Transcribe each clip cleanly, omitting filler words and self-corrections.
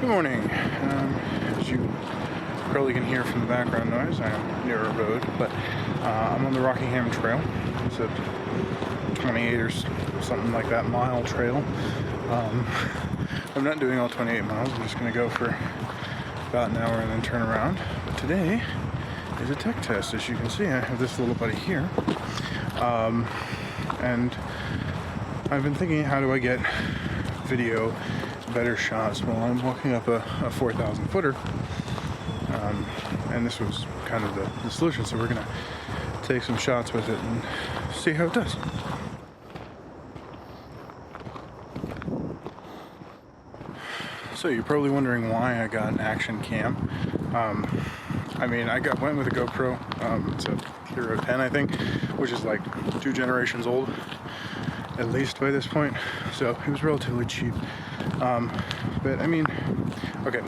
Good morning. As you probably can hear from the background noise, I am near a road, but I'm on the Rockingham Trail. It's a 28 or something like that mile trail. I'm not doing all 28 miles. I'm just going to go for about an hour and then turn around. But today is a tech test. As you can see, I have this little buddy here. And I've been thinking, how do I get video better shots while I'm walking up a 4,000 footer, and this was kind of the solution. So we're gonna take some shots with it and see how it does. So you're probably wondering why I got an action cam. I mean, went with a GoPro. It's a Hero 10, I think, which is like 2 generations old, at least by this point. So it was relatively cheap. But I mean, okay,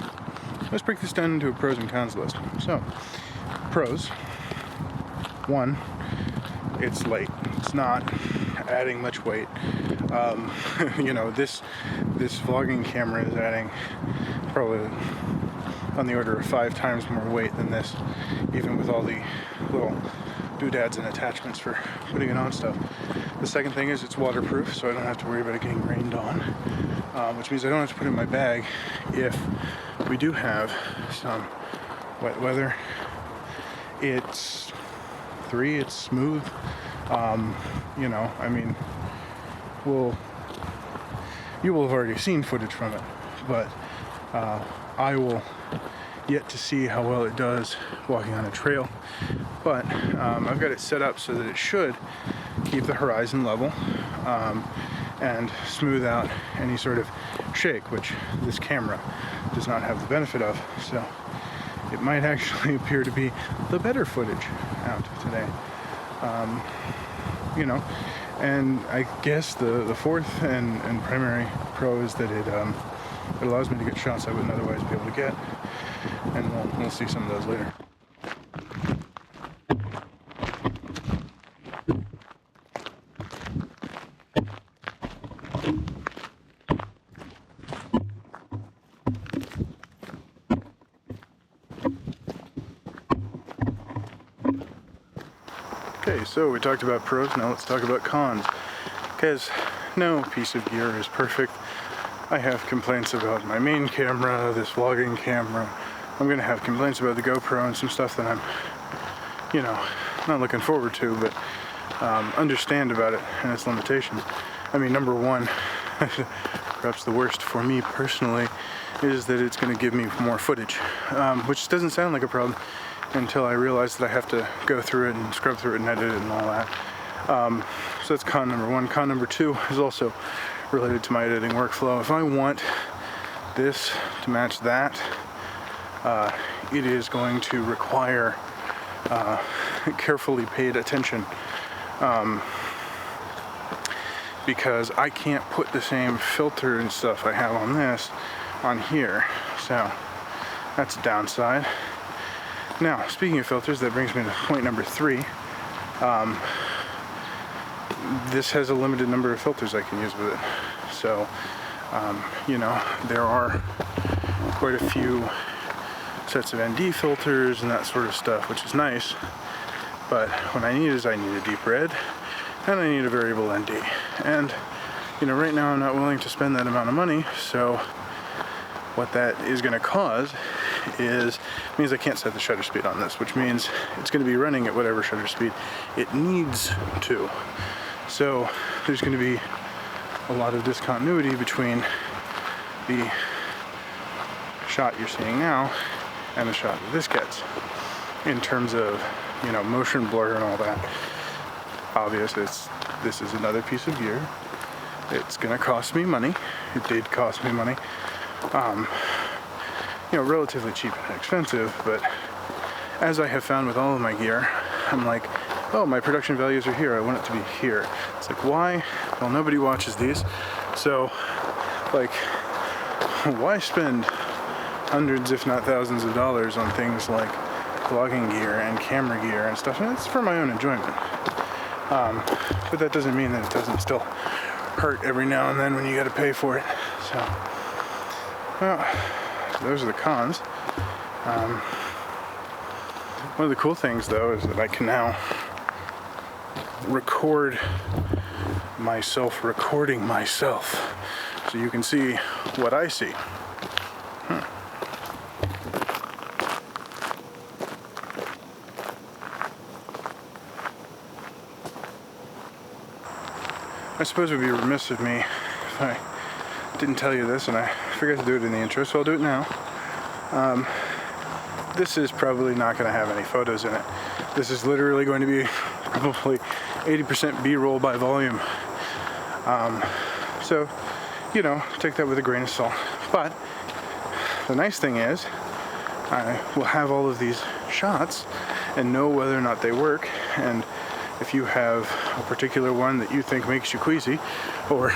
let's break this down into a pros and cons list. So, pros: 1, it's light. It's not adding much weight. You know, this vlogging camera is adding probably on the order of 5 times more weight than this, even with all the little doodads and attachments for putting it on stuff. The second thing is it's waterproof, so I don't have to worry about it getting rained on, which means I don't have to put it in my bag if we do have some wet weather. It's smooth. You know, I mean, you will have already seen footage from it, but I will yet to see how well it does walking on a trail. But I've got it set up so that it should keep the horizon level and smooth out any sort of shake, which this camera does not have the benefit of. So it might actually appear to be the better footage out today. You know, and I guess the fourth and primary pro is that it allows me to get shots I wouldn't otherwise be able to get, and we'll see some of those later. Okay, so we talked about pros, now let's talk about cons. Because no piece of gear is perfect. I have complaints about my main camera, this vlogging camera. I'm going to have complaints about the GoPro and some stuff that I'm, you know, not looking forward to, but understand about it and its limitations. I mean, number one, perhaps the worst for me personally, is that it's going to give me more footage, which doesn't sound like a problem until I realize that I have to go through it and scrub through it and edit it and all that. So that's con number one. Con number two is also related to my editing workflow. If I want this to match that, it is going to require carefully paid attention, because I can't put the same filter and stuff I have on this on here. So that's a downside. Now, speaking of filters, that brings me to point number 3. This has a limited number of filters I can use with it. So, you know, there are quite a few sets of ND filters and that sort of stuff, which is nice. But what I need is I need a deep red and I need a variable ND. And, you know, right now I'm not willing to spend that amount of money, so what that is going to cause means I can't set the shutter speed on this, which means it's going to be running at whatever shutter speed it needs to. So there's going to be a lot of discontinuity between the shot you're seeing now and the shot that this gets in terms of, you know, motion blur and all that. Obviously, this is another piece of gear. It's going to cost me money. It did cost me money. You know, relatively cheap and inexpensive, but as I have found with all of my gear, I'm like, oh, my production values are here, I want it to be here. It's like, why? Well, nobody watches these, so, like, why spend hundreds, if not thousands of dollars on things like vlogging gear and camera gear and stuff? And it's for my own enjoyment. But that doesn't mean that it doesn't still hurt every now and then when you gotta pay for it. So, well, those are the cons. One of the cool things, though, is that I can now record myself recording myself, so you can see what I see. I suppose it would be remiss of me if I didn't tell you this, and I forgot to do it in the intro, so I'll do it now. This is probably not going to have any photos in it. This is literally going to be probably 80% B-roll by volume. So, you know, take that with a grain of salt. But the nice thing is, I will have all of these shots and know whether or not they work. And if you have a particular one that you think makes you queasy, or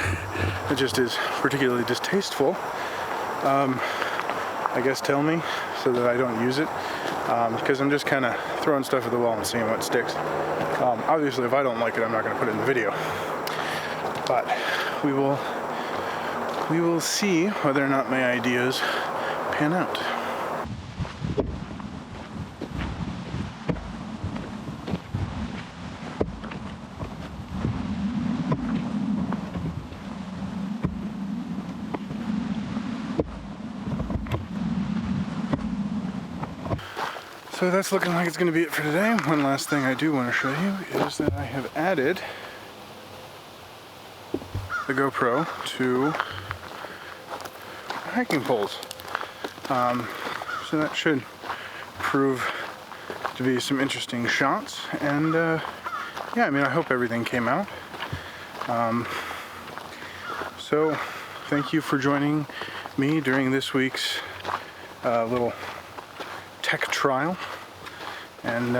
it just is particularly distasteful, I guess tell me so that I don't use it, because I'm just kind of throwing stuff at the wall and seeing what sticks. Obviously, if I don't like it, I'm not going to put it in the video. But we will see whether or not my ideas pan out. So that's looking like it's going to be it for today. One last thing I do want to show you is that I have added the GoPro to hiking poles. So that should prove to be some interesting shots. And yeah, I mean, I hope everything came out. So thank you for joining me during this week's little tech trial, and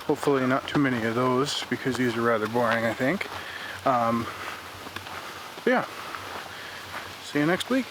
hopefully not too many of those, because these are rather boring, I think. Yeah, see you next week.